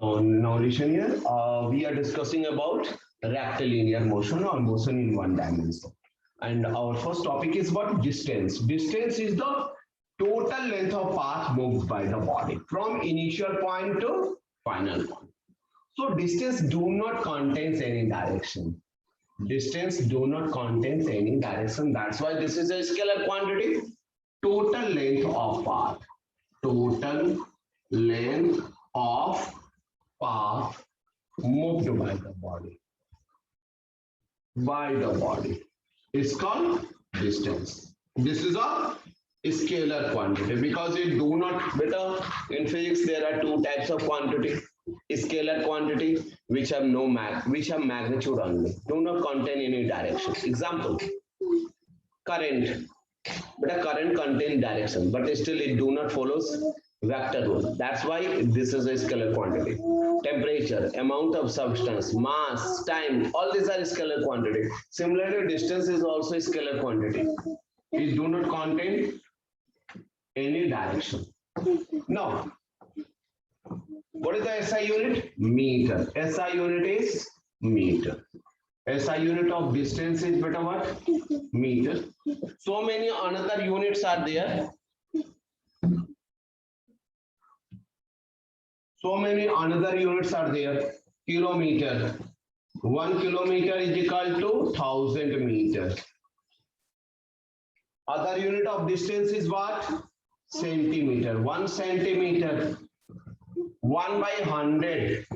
So now listen here, we are discussing about rectilinear motion or motion in one dimension. And our first topic is what? Distance. Distance is the total length of path moved by the body from initial point to final point. So distance do not contains any direction. Distance do not contains any direction. That's why this is a scalar quantity. Total length of path. Total length of path moved by the body is called distance. This is a scalar quantity because it do not better in physics there are two types of quantity. Scalar quantity which have no which have magnitude only, do not contain any direction. Example, current, but a current contain direction, but still it do not follows vector rule. That's why this is a scalar quantity. Temperature, amount of substance, mass, time, all these are scalar quantity. Similarly, distance is also a scalar quantity. It do not contain any direction. Now, what is the SI unit? Meter. SI unit is meter. SI unit of distance is better what? Meter. So many another units are there. So many another units are there. Kilometer. 1 kilometer is equal to 1000 meters. Other unit of distance is what? Centimeter. 1 centimeter. 1 by 100.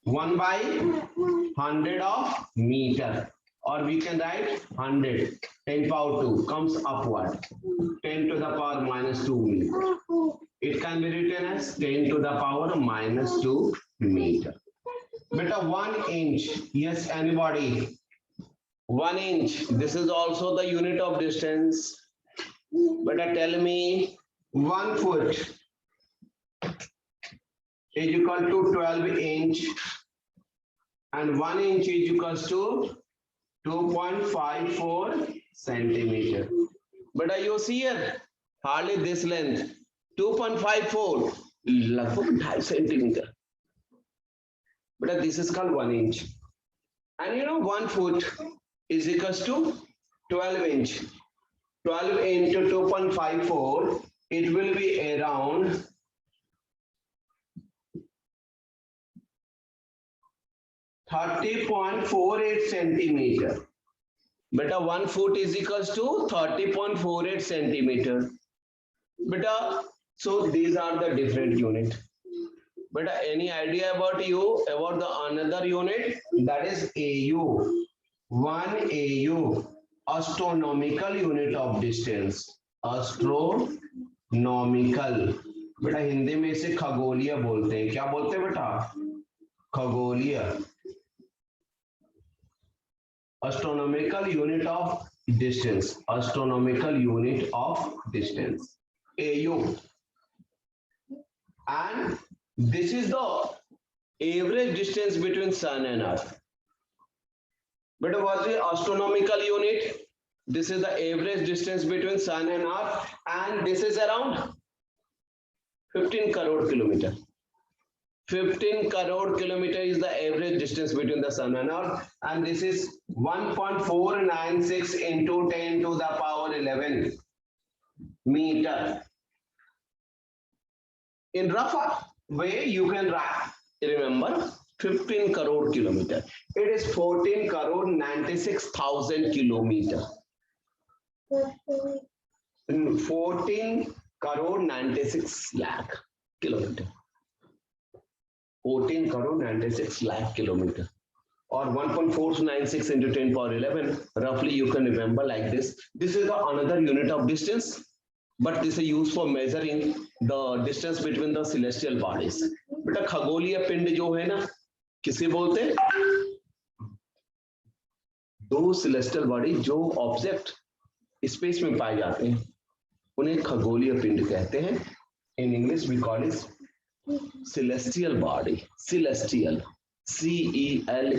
1 by 100 of meter. Or we can write 100. 10 power 2 comes upward. 10 to the power minus 2 meter. It can be written as 10 to the power minus 2 meter. Beta 1 inch. Yes, anybody? 1 inch. This is also the unit of distance. Beta tell me 1 foot is equal to 12 inch and 1 inch is equals to 2.54 centimeter. But you see here, hardly this length, 2.54, लगभग 2.5 centimeter. But this is called 1 inch. And you know 1 foot is equals to 12 inch. 12 into 2.54, it will be around 30.48 centimeter. Beta 1 foot is equals to 30.48 centimeter. Beta, so these are the different unit. Beta, any idea about you about the another unit? That is AU. 1 AU, astronomical unit of distance. Astronomical. बेटा हिंदी में इसे खगोलीय बोलते हैं. क्या बोलते हैं बेटा? खगोलीय. Astronomical unit of distance. Astronomical unit of distance. AU. And this is the average distance between Sun and Earth. But what's the astronomical unit? This is the average distance between Sun and Earth, and this is around 15 crore kilometer. 15 crore kilometer is the average distance between the Sun and Earth, and this is 1.496 into 10 to the power 11 meter. In rough way, you can remember 15 crore kilometer. It is 14 crore 96,000 kilometer. 14 crore 96 lakh kilometer. 14 crore 96 lakh kilometer. Or 1.496 into 10 power 11. Roughly you can remember like this. This is another unit of distance. But this is used for measuring the distance between the celestial bodies. बेटा खगोलीय पिंड जो है ना, किसे बोलते हैं? दो celestial body जो ऑब्जेक्ट स्पेस में पाए जाते हैं, उन्हें खगोलीय पिंड कहते हैं. In English we call it celestial body. Celestial, CELESTIAL,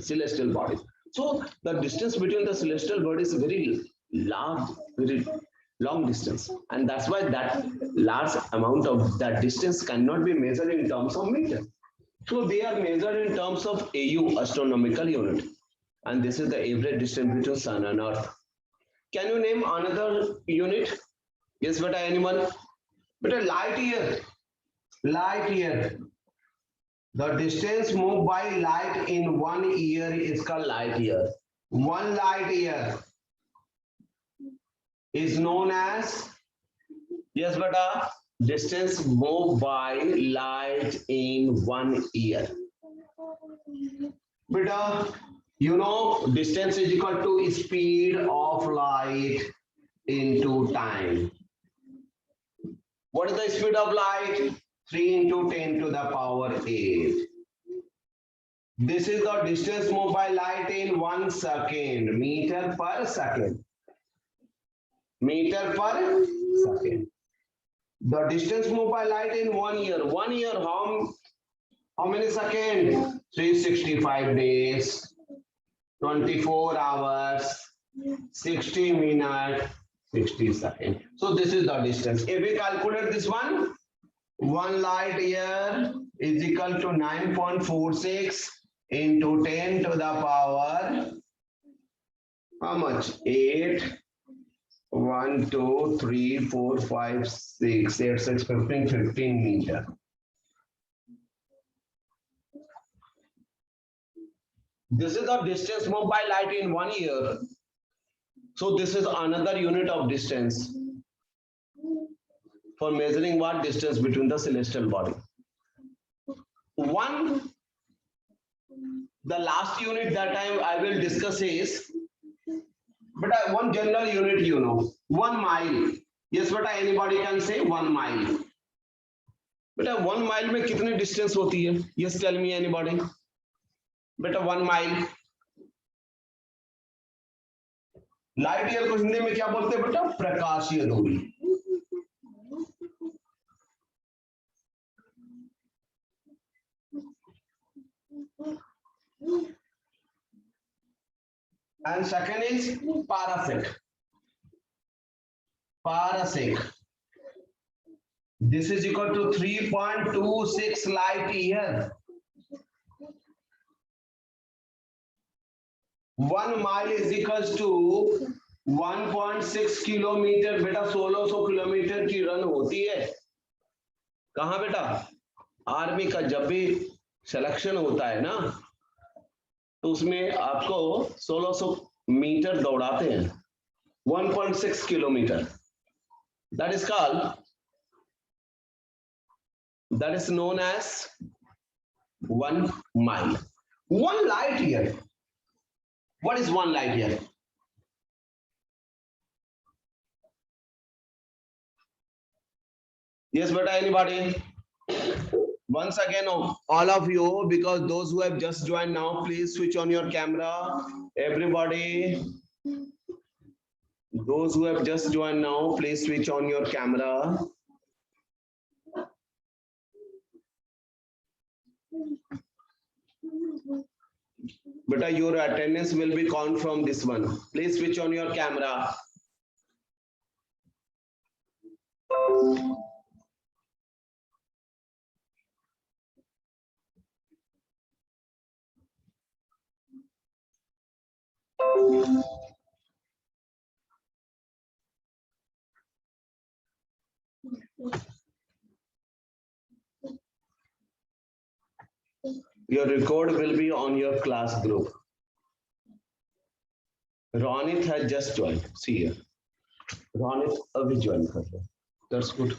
celestial body. So the distance between the celestial bodies is very large, very long distance, and that's why that large amount of that distance cannot be measured in terms of meter. So they are measured in terms of AU, astronomical unit, and this is the average distance between sun and earth. Can you name another unit? Yes, but anyone? But a light year. Light year. The distance moved by light in 1 year is called light year. 1 light year is known as, yes, but a distance moved by light in 1 year. But you know, distance is equal to speed of light into time. What is the speed of light? 3 into 10 to the power 8. This is the distance moved by light in 1 second, meter per second. Meter per second. The distance moved by light in 1 year. 1 year, how many seconds? 365 days, 24 hours, 60 minutes, 60 seconds. So this is the distance. If we calculate this one, 1 light year is equal to 9.46 into 10 to the power, how much? 8, 1, 2, 3, 4, 5, 6, 8, 6, 15, 15 meter. This is the distance moved by light in 1 year. So this is another unit of distance for measuring what distance between the celestial body. The last unit that I will discuss is, but one general unit, you know, 1 mile. Yes, but anybody can say 1 mile. But 1 mile में कितनी distance होती है? Yes, tell me anybody. But 1 mile. Light year को हिंदी में क्या बोलते हैं बेटा? प्रकाशीय दूरी. And second is parasec. Parasec. This is equal to 3.26 light year. 1 mile is equals to 1.6 kilometre. बेटा 1600 किलोमीटर की रन होती है. कहाँ बेटा? आर्मी का जब भी सिलेक्शन होता है ना, तो उसमें आपको 1600 मीटर दौड़ाते हैं. 1.6 kilometer. That is called, that is known as 1 mile. 1 light year. What is 1 light year? Yes, but anybody? Once again, all of you, because those who have just joined now, please switch on your camera. Everybody, those who have just joined now, please switch on your camera. But your attendance will be count from this one. Please switch on your camera. Your record will be on your class group. Ronit has just joined. See here. Ronit abhi join kar raha. That's good.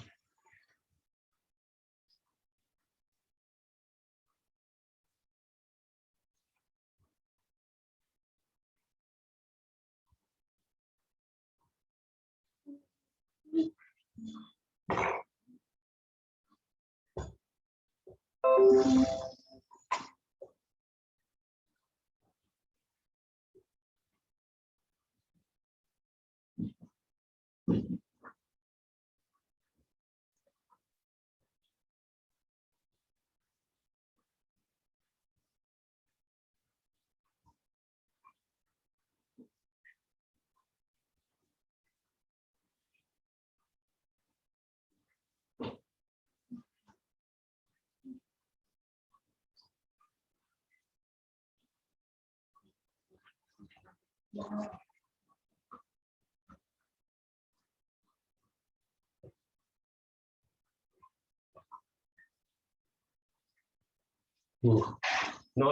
Now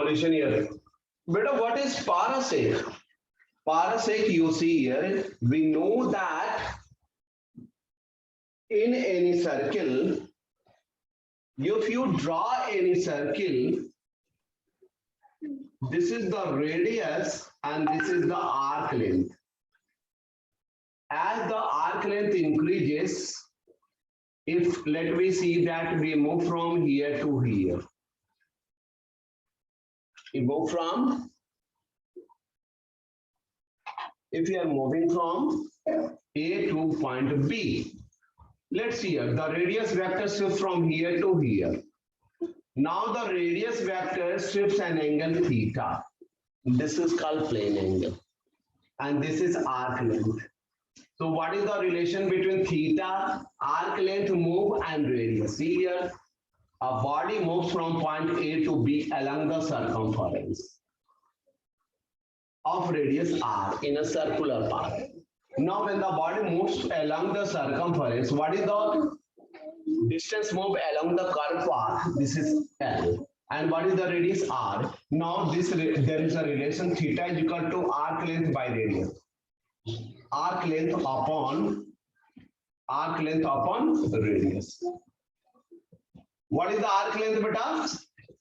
listen here. Beta, what is parasec? Parasec, you see here, we know that in any circle, if you draw any circle, this is the radius and this is the arc length. As the arc length increases, if let me see that we move from here to here. We move from, if we are moving from A to point B, let's see here, the radius vector shifts from here to here. Now the radius vector shifts an angle theta. This is called plane angle. And this is arc length. So what is the relation between theta, arc length move and radius? See here, a body moves from point A to B along the circumference of radius r in a circular path. Now when the body moves along the circumference, what is the distance moved along the curved path? This is L. And what is the radius r? Now there is a relation theta is equal to arc length by radius. Arc length upon radius. What is the arc length, beta?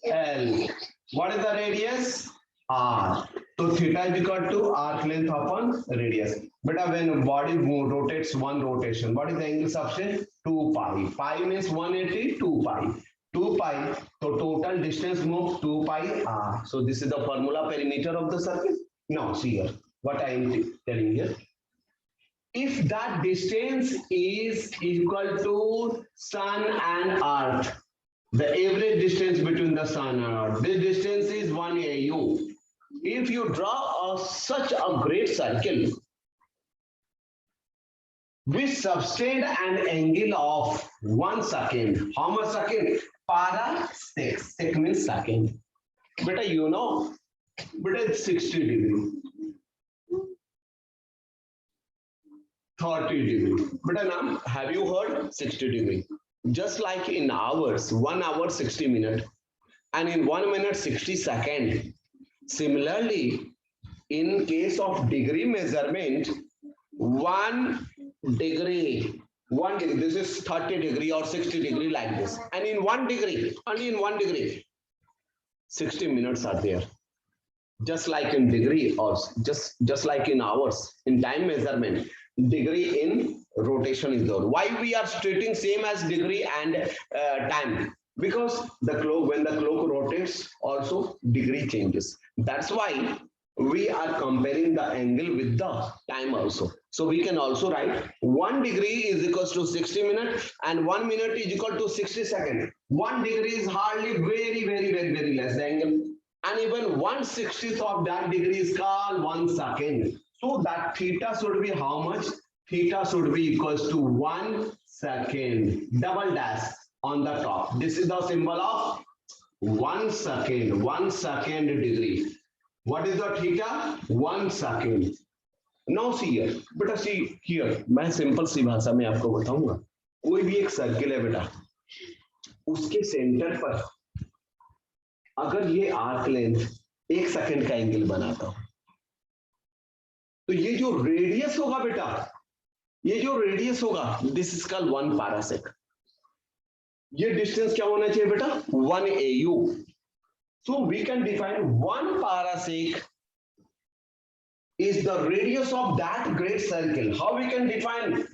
L. What is the radius? R. So theta is equal to arc length upon radius. Beta, when body rotates one rotation, what is the angle substance? 2 pi. Pi means 180, 2 pi. 2 pi. So total distance moves 2 pi r. So this is the formula perimeter of the circle. Now see here, what I am telling here. If that distance is equal to sun and earth, the average distance between the sun and earth, this distance is 1 AU. If you draw such a great circle, we subtend an angle of 1 second. How much second? Parasec. Sec means second. Beta, you know, beta, it's 60 degree. 30 degree. Beta, now, have you heard 60 degree? Just like in hours, 1 hour 60 minutes, and in 1 minute 60 seconds. Similarly, in case of degree measurement, 1 degree, this is 30 degree or 60 degree like this. And in 1 degree, only in 1 degree, 60 minutes are there. Just like in degree or just like in hours, in time measurement, degree in rotation is there. Why we are treating same as degree and time? Because the clock, when the clock rotates, also degree changes. That's why we are comparing the angle with the time also. So we can also write 1 degree is equals to 60 minutes and 1 minute is equal to 60 seconds. 1 degree is hardly very less the angle. And even 1/60th of that degree is called 1 second. So that theta should be how much? Theta should be equals to 1 second. Double dash on the top. This is the symbol of 1 second. 1 second degree. What is the theta? 1 second. Now see here. बेटा see here. मैं simple सी भाषा में आपको बताऊंगा. कोई भी एक circle है बेटा. उसके सेंटर पर अगर ये आर्क लेंथ 1 सेकंड का एंगल बनाता हूं, तो ये जो रेडियस होगा बेटा, ये जो रेडियस होगा, दिस इज कॉल्ड 1 पारासेक. ये डिस्टेंस क्या होना चाहिए बेटा? 1 AU. So we can define 1 parasec is the radius of that great circle. How we can define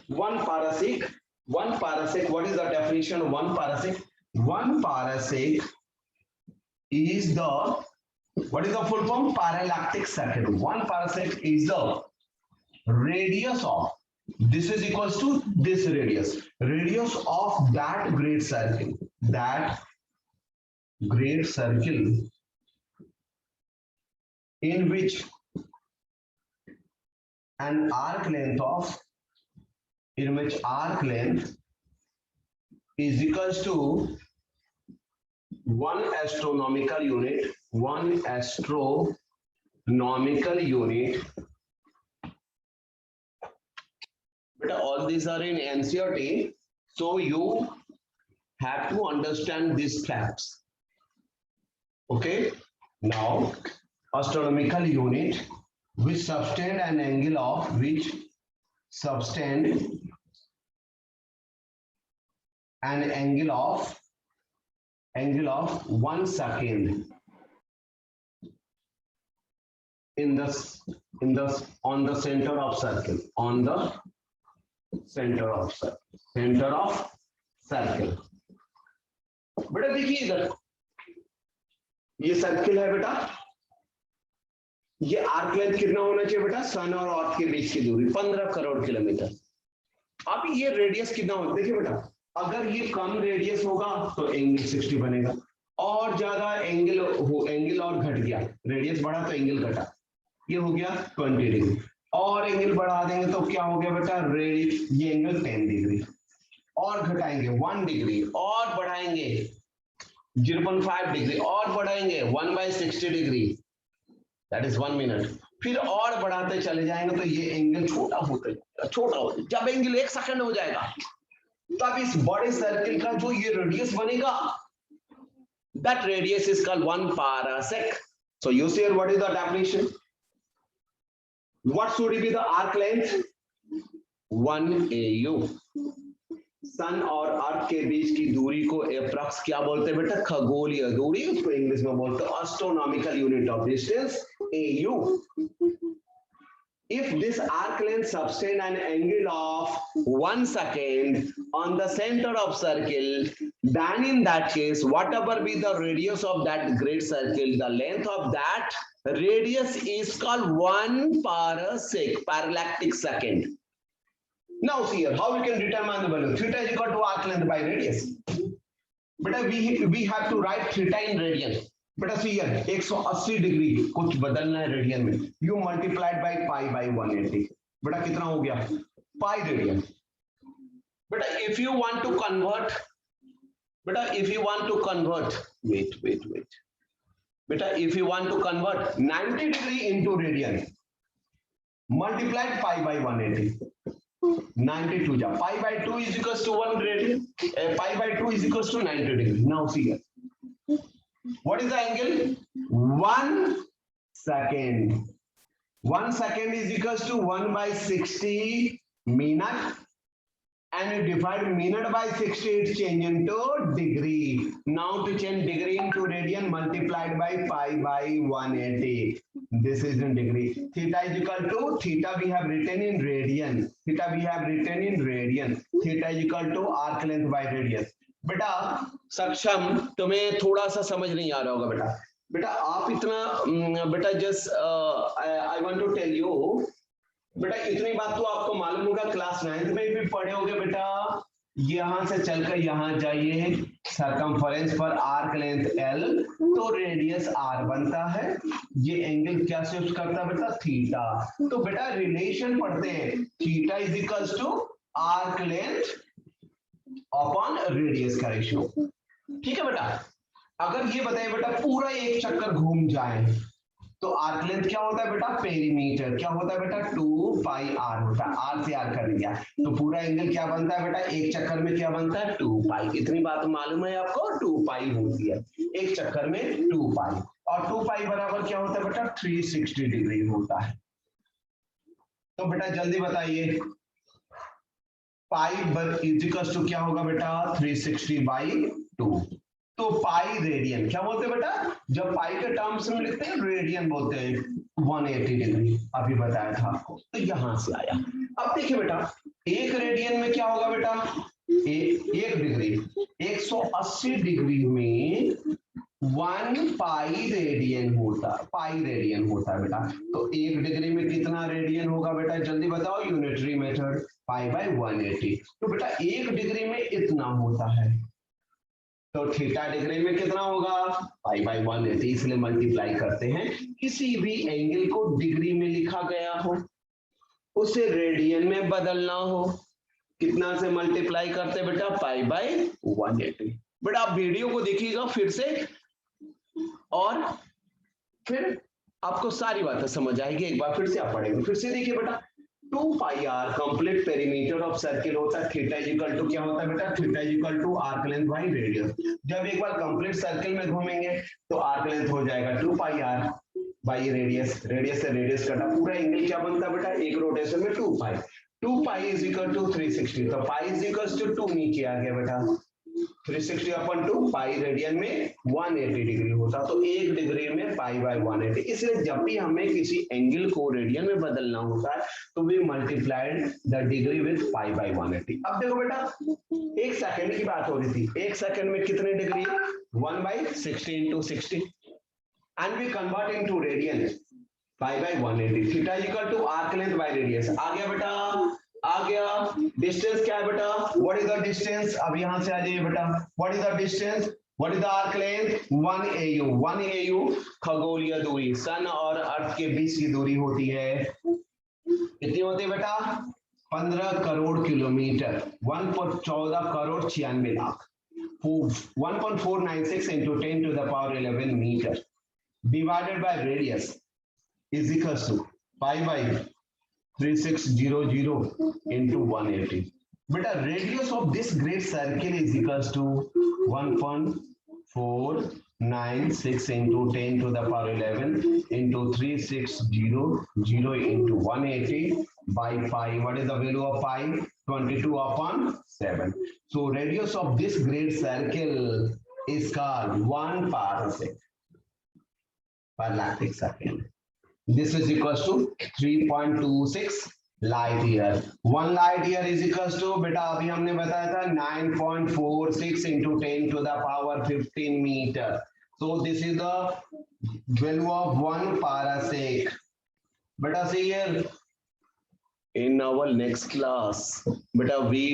1 parasec? 1 parasec, what is the definition of 1 parasec? 1 parasec is the, what is the full form? Parallactic circle. 1 parasec is the radius of, this is equals to this radius of that great circle. That great circle in which an arc length is equals to 1 astronomical unit, 1 astronomical astronomical unit. But all these are in NCERT, so you have to understand these facts. Okay, now astronomical unit which subtend an angle of 1 second on the center of circle, center of circle. बेटा देखिए इधर ये circle है बेटा, ये arc length कितना होना चाहिए बेटा, सन और अर्थ के बीच की दूरी 15 करोड़ किलोमीटर। अब ये रेडियस कितना होगा, देखिए बेटा अगर ये कम रेडियस होगा तो एंगल 60 बनेगा, और ज्यादा एंगल और घट गया, रेडियस बढ़ा तो एंगल घटा, ये हो गया 20 डिग्री, और एंगल बढ़ा देंगे तो क्या हो गया बेटा, ये एंगल 10 डिग्री, और घटाएंगे 1 डिग्री, और बढ़ाएंगे 0.5 डिग्री, और बढ़ाएंगे 1/60 डिग्री, दैट इज 1 मिनट, फिर और बढ़ाते चले जाएंगे तो ये एंगल छोटा होता है। जब एंगल 1 सेकंड हो जाएगा तब इस बड़े सर्किल का जो ये रेडियस बनेगा, that radius is called 1 parasec. So you see what is the definition? What should be the arc length? 1 AU. सन और अर्थ के बीच की दूरी को एप्रॉक्स क्या बोलते हैं बेटा, खगोलीय दूरी, उसको इंग्लिश में बोलते हैं astronomical unit of distance AU. If this arc length subtend an angle of 1 second on the center of circle, then in that case, whatever be the radius of that great circle, the length of that radius is called 1 parasec, parallactic second. Now see here, how we can determine the value? Theta is equal to arc length by radius. But we have to write theta in radian. बेटा सी है 180 degree कुछ बदलना है radian में, you multiplied by pi by 180, बेटा कितना हो गया, पाई रेडियन। बेटा if you want to convert, wait बेटा if you want to convert 90 degree into radian, multiplied pi by 180, 92 जा, pi by 2 is equals to 1 radian, pi by 2 is equals to 90 degree. Now see here, what is the angle? 1 second. 1 second is equals to 1/60 minute, and you divide minute by 60, it's changed into degree. Now to change degree into radian, multiplied by pi by 180. This is in degree. Theta is equal to, theta we have written in radian. Theta is equal to arc length by radius. बेटा सक्षम तुम्हें थोड़ा सा समझ नहीं आ रहा होगा बेटा आप इतना बेटा just I want to tell you, बेटा इतनी बात तो आपको मालूम होगा, क्लास 9th में भी पढ़े होगे बेटा, यहां से चलकर यहां जाइए, सरकमफरेंस पर आर्क लेंथ L तो रेडियस R बनता है, ये एंगल क्या शिफ्ट करता है बेटा, थीटा। तो बेटा रिलेशन पढ़ते हैं, theta is equals to arc length upon radius का रेशियो, ठीक है बेटा। अगर ये बताइए बेटा पूरा एक चक्कर घूम जाए तो आर्क लेंथ क्या होता है बेटा, पेरीमीटर क्या होता है बेटा, 2 पाई r होता है, r से r कर लिया तो पूरा एंगल क्या बनता है बेटा, एक चक्कर में क्या बनता है, 2 पाई। इतनी बात मालूम है आपको, 2 पाई होती है एक चक्कर में 2 पाई, और 2 पाई बराबर क्या होता है बेटा, 360 डिग्री होता है। तो बेटा जल्दी बताइए, पाई इज इक्वल्स टू क्या होगा बेटा, 360/2। तो पाई रेडियन क्या बोलते हैं बेटा, जब पाई के टर्म्स में लिखते हैं रेडियन बोलते हैं, 180 डिग्री अभी बताया था आपको, तो यहां से आया। अब देखिए बेटा एक रेडियन में क्या होगा बेटा, एक डिग्री 180 डिग्री में 1 पाई रेडियन होता है बेटा। तो एक डिग्री में कितना रेडियन होगा बेटा, जल्दी बताओ, यूनिटरी मेथड, पाई बाय 180। तो बेटा एक डिग्री में इतना होता है, तो थीटा डिग्री में कितना होगा, पाई बाय 180, इसलिए मल्टीप्लाई करते हैं। किसी भी एंगल को डिग्री में लिखा गया हो उसे रेडियन में बदलना हो, कितना से मल्टीप्लाई करते हैं बेटा, पाई बाय 180। बेटा आप वीडियो को देखिएगा फिर से, और फिर आपको सारी बातें समझ आएगी। एक बार फिर से आप पढ़ेंगे, फिर से देखिए बेटा, 2 pi r complete perimeter of circle होता है। थीटा इक्वल टू क्या होता है बेटा, theta equal to arc length by radius. जब एक बार कंप्लीट सर्किल में घूमेंगे तो आर्क लेंथ हो जाएगा 2 pi R by radius, radius से रेडियस कटा, पूरा एंगल क्या बनता है बेटा, एक रोटेशन में 2 पाई, 2 पाई इज इक्वल टू 360, तो पाई इज इक्वल टू 2 नीचे आ गया बेटा, 360 अपन 2 पाई रेडियन में 180 डिग्री होता, तो 1 डिग्री में पाई बाय 180। इसलिए जब भी हमें किसी एंगल को रेडियन में बदलना होता है तो we multiplied the degree with pi by 180। अब देखो बेटा, एक सेकंड की बात हो रही थी, एक सेकंड में कितने degree, 1 by 60 into 60 and we convert into radian, pi by 180, theta equal to arc length by radius. आ गया बेटा, आ गया। डिस्टेंस क्या है बेटा, व्हाट इज द डिस्टेंस, अब यहां से आ जाइए बेटा, what is the distance, what is the arc length, 1 AU, 1 AU खगोलीय दूरी, सन और अर्थ के बीच की दूरी होती है, कितनी होती है बेटा, 15 crore kilometre, 1.14 crore 96 lakh, 1.496 into 10 to the power 11 meter divided by radius is equals to pi by 3600 into 180. Beta, radius of this great circle is equals to 1.496 into 10 to the power 11 into 3600 into 180 by pi. What is the value of pi? 22 upon 7. So radius of this great circle is called 1 parsec per lactic second. This is equals to 3.26 light year. 1 light year is equals to बेटा अभी हमने बताया था 9.46 into 10 to the power 15 meter. So this is the value of 1 parasec. Beta see here, in our next class, beta we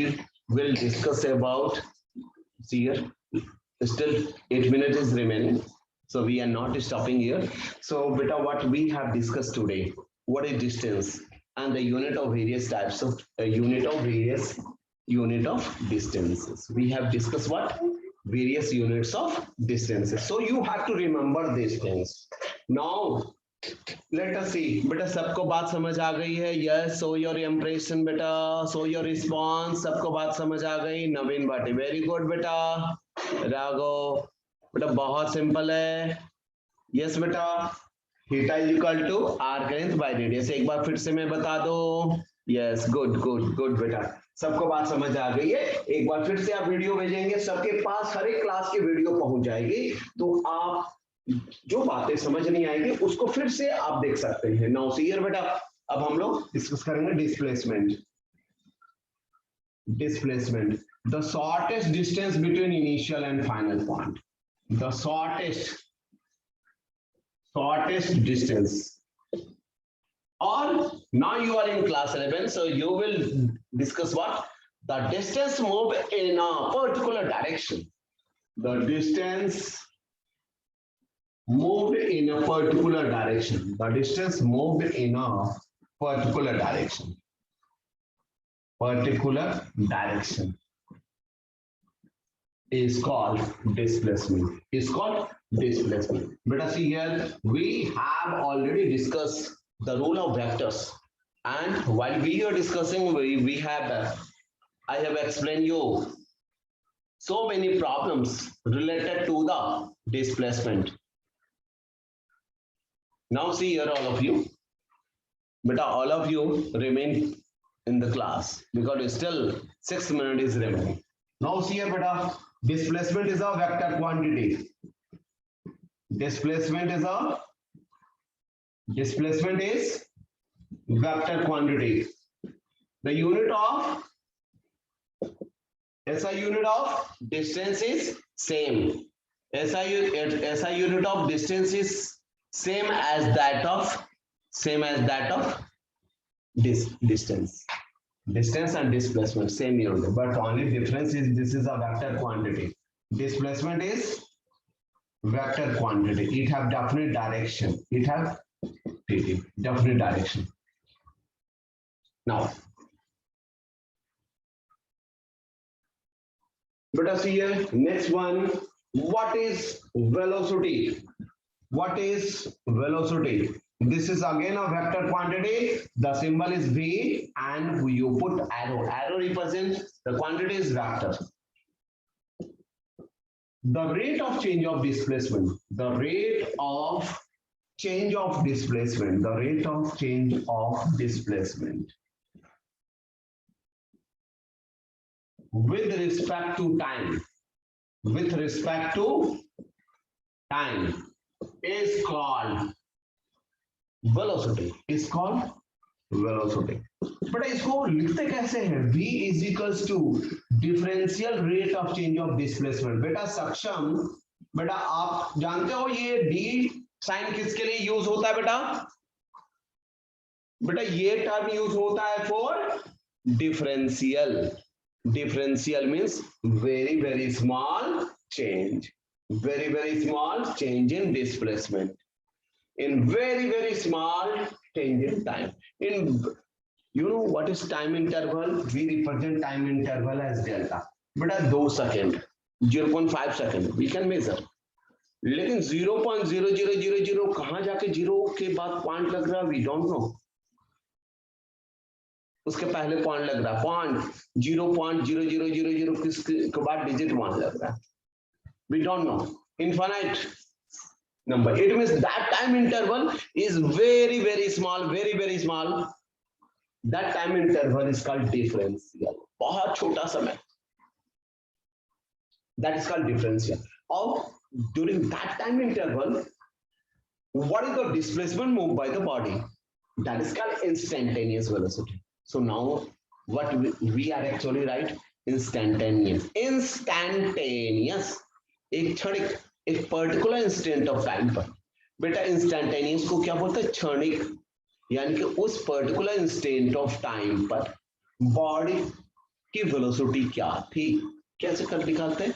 will discuss about, see here, still 8 minutes is remaining. So we are not stopping here. So beta, what we have discussed today, what is distance and the unit of various types of unit of distances. We have discussed what, various units of distances. So you have to remember these things. Now let us see. बेटा सबको बात समझ आ गई है? Yes, show your impression बेटा, show your response. सबको बात समझ आ गई? नवीन भाटी, वेरी गुड बेटा। राघव बेटा बहुत सिंपल है। यस बेटा, theta is equal to arc length by radius, एक बार फिर से मैं बता दो। यस, गुड गुड गुड बेटा, सबको बात समझ आ गई है। एक बार फिर से आप वीडियो भेजेंगे, सबके पास हर एक क्लास की वीडियो पहुंच जाएगी, तो आप जो बातें समझ नहीं आएंगी उसको फिर से आप देख सकते हैं। नाउ सी हियर बेटा, अब हम लोग डिस्कस करेंगे displacement. Displacement, the shortest distance between initial and final point, the shortest distance. Or now you are in class 11, so you will discuss what, the distance moved in a particular direction, the distance moved in a particular direction, the distance moved in a particular direction, is called displacement, is called displacement. Beta see here, we have already discussed the rule of vectors, and while we are discussing, we have I have explained you so many problems related to the displacement. Now see here, all of you, beta all of you remain in the class because still 6 minutes is remaining. Now see here beta, displacement is a vector quantity. Displacement is vector quantity. The unit of SI unit of distance is same. SI unit of distance is same as that of this distance. Distance and displacement same unit, but only difference is this is a vector quantity. Displacement is vector quantity. It have definite direction. It have definite direction. Now, let us see here. Next one. What is velocity? What is velocity? This is again a vector quantity. The symbol is V and you put arrow. Arrow represents the quantity is vector. The rate of change of displacement. The rate of change of displacement. The rate of change of displacement. With respect to time. With respect to time is called velocity. Is called velocity. But इसको लिखते कैसे हैं? V is equals to differential rate of change of displacement. बेटा सक्षम, बेटा आप जानते हो ये D साइन किसके लिए यूज होता है बेटा? बेटा ये टर्म यूज होता है for differential. Differential means very small change. Very small change in displacement. In very small change in time. In you know what is time interval? We represent time interval as delta. बेटा 2 second, 0.5 second we can measure. लेकिन 0.0000 कहाँ जाके zero के बाद point लग रहा है? We don't know. उसके पहले पॉइंट लग रहा है, पॉइंट 0.0000 किसके बाद डिजिट 1 लग रहा है. We don't know. Infinite number. It means that time interval is very small, very small. That time interval is called differential. बहुत छोटा समय. That is called differential. Or during that time interval, what is the displacement moved by the body? That is called instantaneous velocity. So now what we are actually right? Instantaneous. Instantaneous. एक क्षणिक, एक particular instant of time पर. बेटा instantaneous को क्या बोलते हैं? क्षणिक. यानी कि उस पर्टिकुलर इंस्टेंट ऑफ टाइम पर बॉडी की वेलोसिटी क्या थी, कैसे कर निकालते हैं?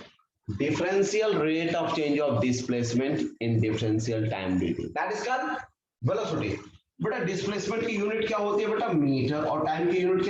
Differential rate of change of displacement in differential time dt. That is called velocity. बेटा डिस्प्लेसमेंट की यूनिट क्या होती है बेटा? मीटर. और टाइम की यूनिट